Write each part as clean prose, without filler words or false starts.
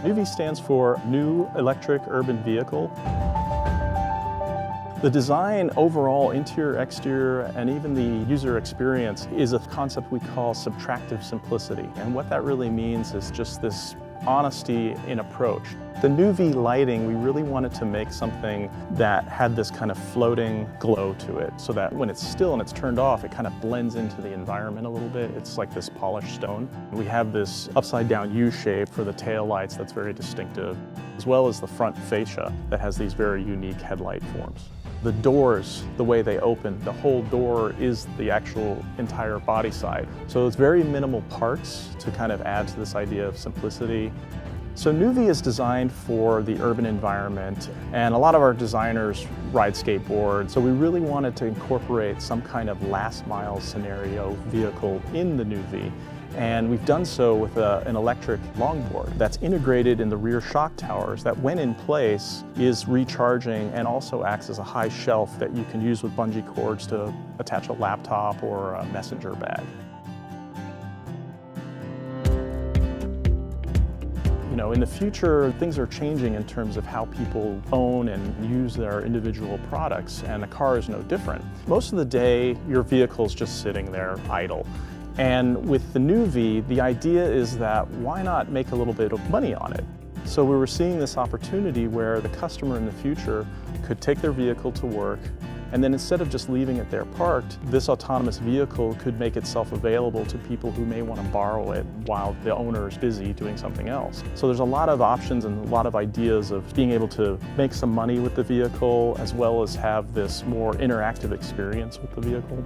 NeuV stands for New Electric Urban Vehicle. The design overall, interior, exterior, and even the user experience is a concept we call subtractive simplicity. And what that really means is just this honesty in approach. The NeuV lighting, we really wanted to make something that had this kind of floating glow to it, so that when it's still and it's turned off, it kind of blends into the environment a little bit. It's like this polished stone. We have this upside down U shape for the tail lights that's very distinctive, as well as the front fascia that has these very unique headlight forms. The doors, the way they open, the whole door is the actual entire body side. So it's very minimal parts to kind of add to this idea of simplicity. So NeuV is designed for the urban environment, and a lot of our designers ride skateboards, so we really wanted to incorporate some kind of last mile scenario vehicle in the NeuV. And we've done so with an electric longboard that's integrated in the rear shock towers that, when in place, is recharging and also acts as a high shelf that you can use with bungee cords to attach a laptop or a messenger bag. You know, in the future, things are changing in terms of how people own and use their individual products, and a car is no different. Most of the day, your vehicle's just sitting there idle. And with the NeuV, the idea is that why not make a little bit of money on it? So we were seeing this opportunity where the customer in the future could take their vehicle to work, and then instead of just leaving it there parked, this autonomous vehicle could make itself available to people who may want to borrow it while the owner is busy doing something else. So there's a lot of options and a lot of ideas of being able to make some money with the vehicle, as well as have this more interactive experience with the vehicle.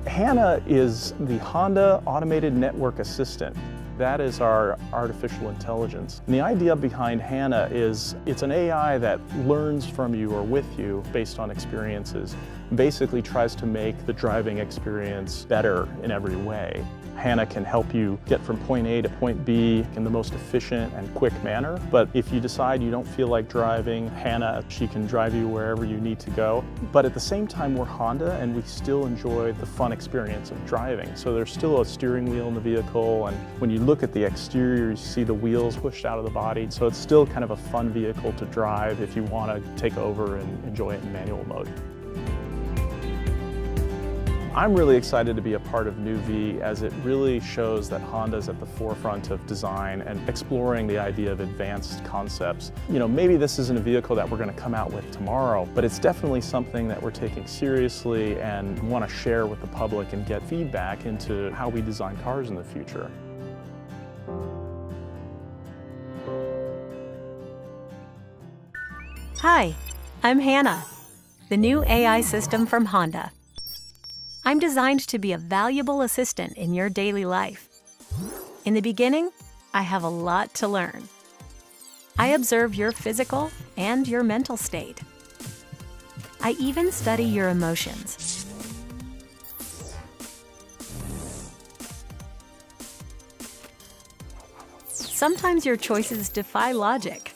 HANA is the Honda Automated Network Assistant. That is our artificial intelligence. And the idea behind HANA is it's an AI that learns from you or with you based on experiences, and basically tries to make the driving experience better in every way. HANA can help you get from point A to point B in the most efficient and quick manner. But if you decide you don't feel like driving, HANA, she can drive you wherever you need to go. But at the same time, we're Honda, and we still enjoy the fun experience of driving. So there's still a steering wheel in the vehicle, and when you look at the exterior, you see the wheels pushed out of the body. So it's still kind of a fun vehicle to drive if you want to take over and enjoy it in manual mode. I'm really excited to be a part of NeuV, as it really shows that Honda's at the forefront of design and exploring the idea of advanced concepts. You know, maybe this isn't a vehicle that we're going to come out with tomorrow, but it's definitely something that we're taking seriously and want to share with the public and get feedback into how we design cars in the future. Hi, I'm Hannah, the new AI system from Honda. I'm designed to be a valuable assistant in your daily life. In the beginning, I have a lot to learn. I observe your physical and your mental state. I even study your emotions. Sometimes your choices defy logic,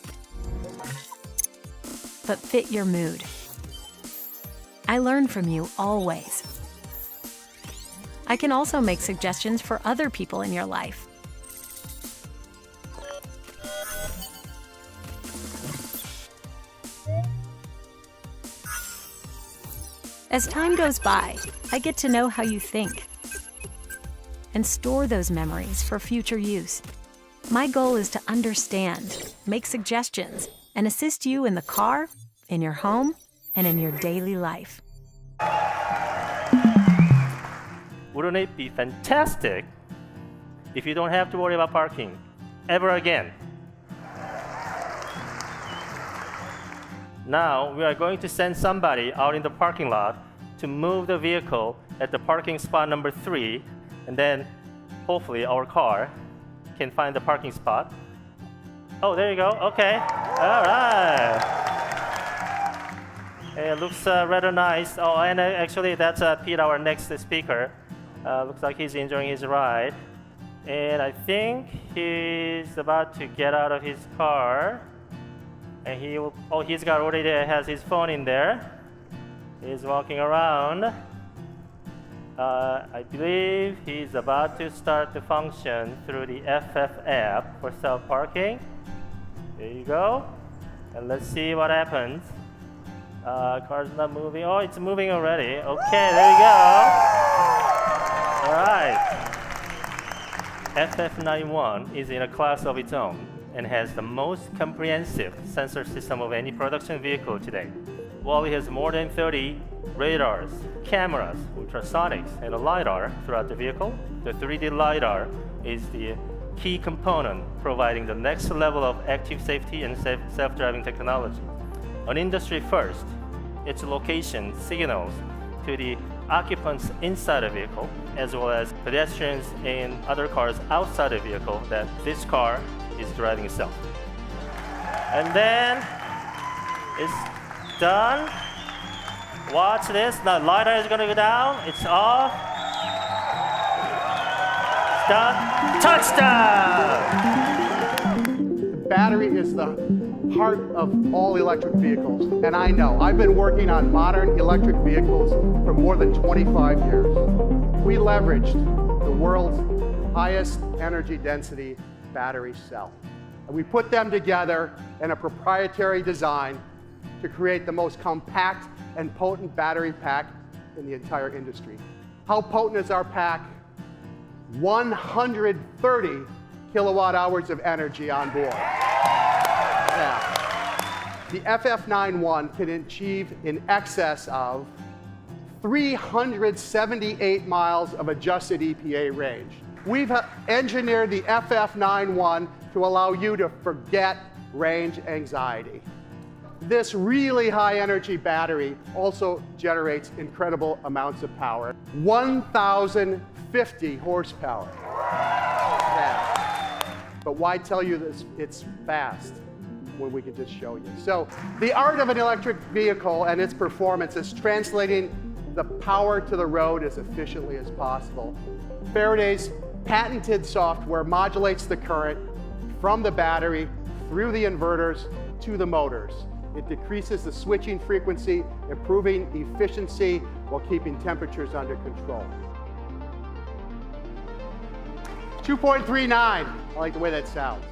but fit your mood. I learn from you always. I can also make suggestions for other people in your life. As time goes by, I get to know how you think and store those memories for future use. My goal is to understand, make suggestions, and assist you in the car, in your home, and in your daily life. Wouldn't it be fantastic if you don't have to worry about parking ever again? Now we are going to send somebody out in the parking lot to move the vehicle at the parking spot number 3, and then hopefully our car can find the parking spot. Oh, there you go. Okay. All right. It looks rather nice. Oh, and actually that's Pete, our next speaker. Looks like he's enjoying his ride. And I think he's about to get out of his car. And he's already has his phone in there. He's walking around. I believe he's about to start the function through the FF app for self-parking. There you go. And let's see what happens. Car's not moving. Oh, it's moving already. Okay, there you go. All right. FF91 is in a class of its own and has the most comprehensive sensor system of any production vehicle today. While it has more than 30 radars, cameras, ultrasonics, and a LiDAR throughout the vehicle, the 3D LiDAR is the key component providing the next level of active safety and self-driving technology. An industry first, its location signals to the occupants inside the vehicle, as well as pedestrians in other cars outside the vehicle, that this car is driving itself. And then it's done. Watch this. Now LiDAR is going to go down. It's off. It's done. Touchdown! The battery is the heart of all electric vehicles. And I know, I've been working on modern electric vehicles for more than 25 years. We leveraged the world's highest energy density battery cell. And we put them together in a proprietary design to create the most compact and potent battery pack in the entire industry. How potent is our pack? 130 kilowatt hours of energy on board. Yeah. The FF91 can achieve in excess of 378 miles of adjusted EPA range. We've engineered the FF91 to allow you to forget range anxiety. This really high energy battery also generates incredible amounts of power. 1,050 horsepower. Yeah. But why tell you this? It's fast when we can just show you. So the art of an electric vehicle and its performance is translating the power to the road as efficiently as possible. Faraday's patented software modulates the current from the battery through the inverters to the motors. It decreases the switching frequency, improving efficiency while keeping temperatures under control. 2.39, I like the way that sounds.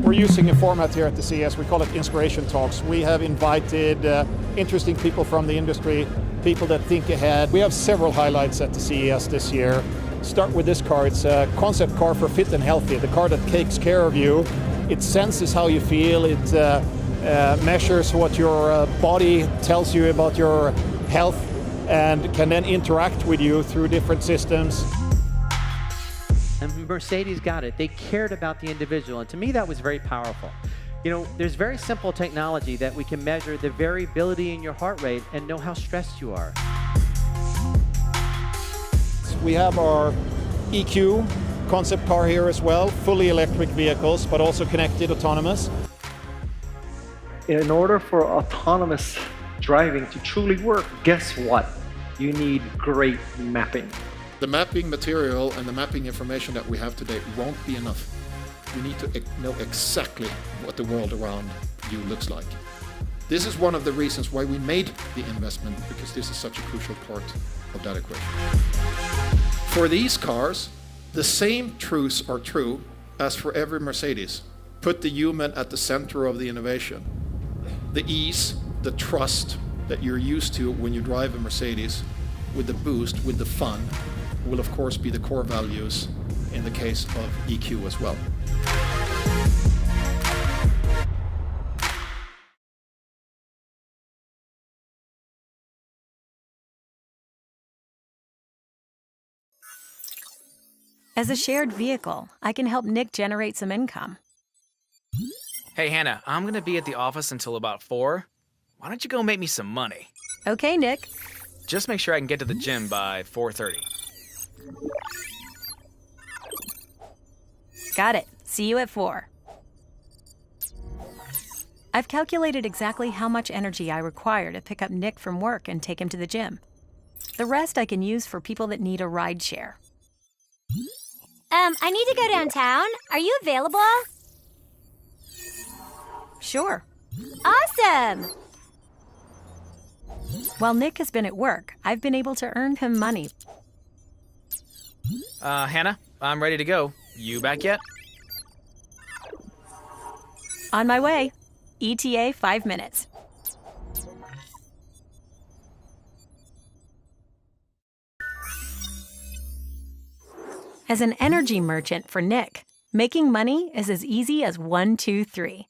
We're using a format here at the CES, we call it Inspiration Talks. We have invited interesting people from the industry, people that think ahead. We have several highlights at the CES this year. Start with this car. It's a concept car for fit and healthy, the car that takes care of you. It senses how you feel, it measures what your body tells you about your health and can then interact with you through different systems. And Mercedes got it. They cared about the individual, and to me that was very powerful. You know, there's very simple technology that we can measure the variability in your heart rate and know how stressed you are. We have our EQ concept car here as well, fully electric vehicles, but also connected, autonomous. In order for autonomous driving to truly work, guess what? You need great mapping. The mapping material and the mapping information that we have today won't be enough. We need to know exactly what the world around you looks like. This is one of the reasons why we made the investment, because this is such a crucial part of that equation. For these cars, the same truths are true as for every Mercedes. Put the human at the center of the innovation. The ease, the trust that you're used to when you drive a Mercedes, with the boost, with the fun, will of course be the core values in the case of EQ as well. As a shared vehicle, I can help Nick generate some income. Hey, Hannah, I'm gonna be at the office until about 4. Why don't you go make me some money? Okay, Nick. Just make sure I can get to the gym by 4:30. Got it. See you at 4. I've calculated exactly how much energy I require to pick up Nick from work and take him to the gym. The rest I can use for people that need a ride share. I need to go downtown. Are you available? Sure. Awesome! While Nick has been at work, I've been able to earn him money. Hannah, I'm ready to go. You back yet? On my way. ETA 5 minutes. As an energy merchant for Nick, making money is as easy as 1, 2, 3.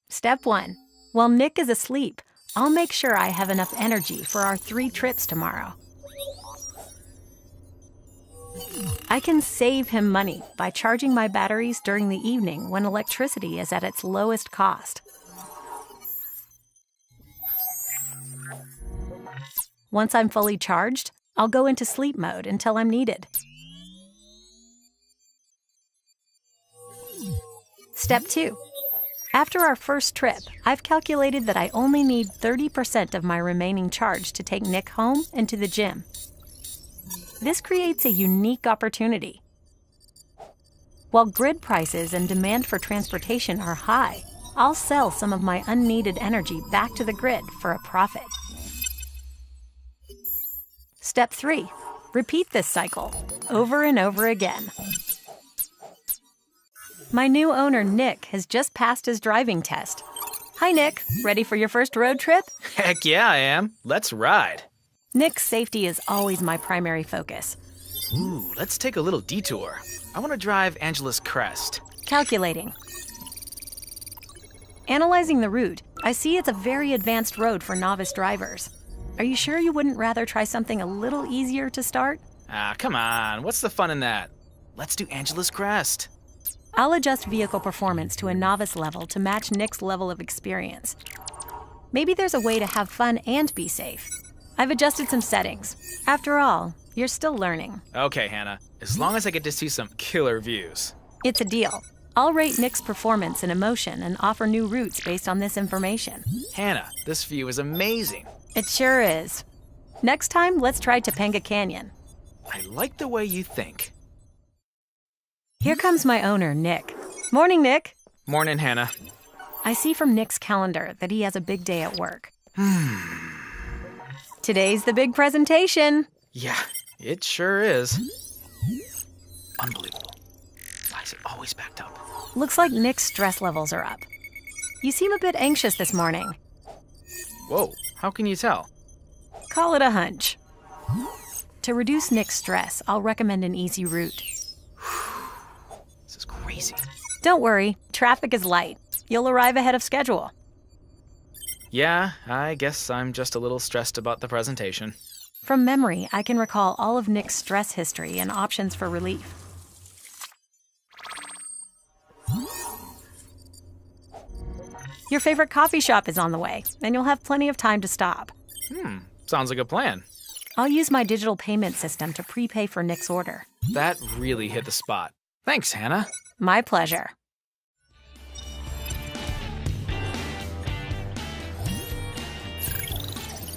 Step 1. While Nick is asleep, I'll make sure I have enough energy for our 3 trips tomorrow. I can save him money by charging my batteries during the evening when electricity is at its lowest cost. Once I'm fully charged, I'll go into sleep mode until I'm needed. Step 2. After our first trip, I've calculated that I only need 30% of my remaining charge to take Nick home and to the gym. This creates a unique opportunity. While grid prices and demand for transportation are high, I'll sell some of my unneeded energy back to the grid for a profit. Step 3. Repeat this cycle over and over again. My new owner, Nick, has just passed his driving test. Hi, Nick. Ready for your first road trip? Heck yeah, I am. Let's ride. Nick's safety is always my primary focus. Ooh, let's take a little detour. I want to drive Angela's Crest. Calculating. Analyzing the route, I see it's a very advanced road for novice drivers. Are you sure you wouldn't rather try something a little easier to start? Ah, come on. What's the fun in that? Let's do Angela's Crest. I'll adjust vehicle performance to a novice level to match Nick's level of experience. Maybe there's a way to have fun and be safe. I've adjusted some settings. After all, you're still learning. Okay, Hannah. As long as I get to see some killer views. It's a deal. I'll rate Nick's performance and emotion and offer new routes based on this information. Hannah, this view is amazing. It sure is. Next time, let's try Topanga Canyon. I like the way you think. Here comes my owner, Nick. Morning, Nick. Morning, Hannah. I see from Nick's calendar that he has a big day at work. Today's the big presentation. Yeah, it sure is. Unbelievable. Why is it always backed up? Looks like Nick's stress levels are up. You seem a bit anxious this morning. Whoa, how can you tell? Call it a hunch. To reduce Nick's stress, I'll recommend an easy route. This is crazy. Don't worry, traffic is light. You'll arrive ahead of schedule. Yeah, I guess I'm just a little stressed about the presentation. From memory, I can recall all of Nick's stress history and options for relief. Your favorite coffee shop is on the way, and you'll have plenty of time to stop. Sounds like a plan. I'll use my digital payment system to prepay for Nick's order. That really hit the spot. Thanks, Hannah. My pleasure.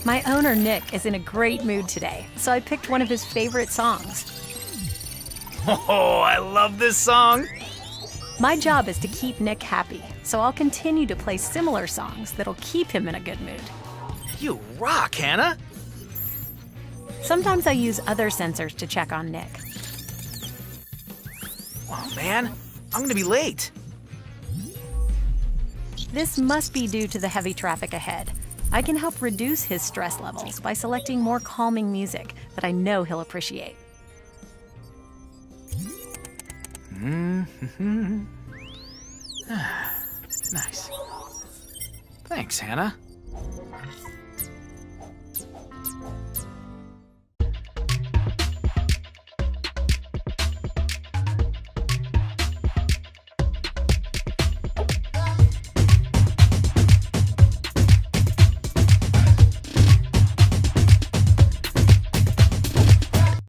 My owner, Nick, is in a great mood today, so I picked one of his favorite songs. Oh, I love this song. My job is to keep Nick happy, so I'll continue to play similar songs that'll keep him in a good mood. You rock, Hannah. Sometimes I use other sensors to check on Nick. Oh, man, I'm gonna be late. This must be due to the heavy traffic ahead. I can help reduce his stress levels by selecting more calming music that I know he'll appreciate. Nice. Thanks, Hannah.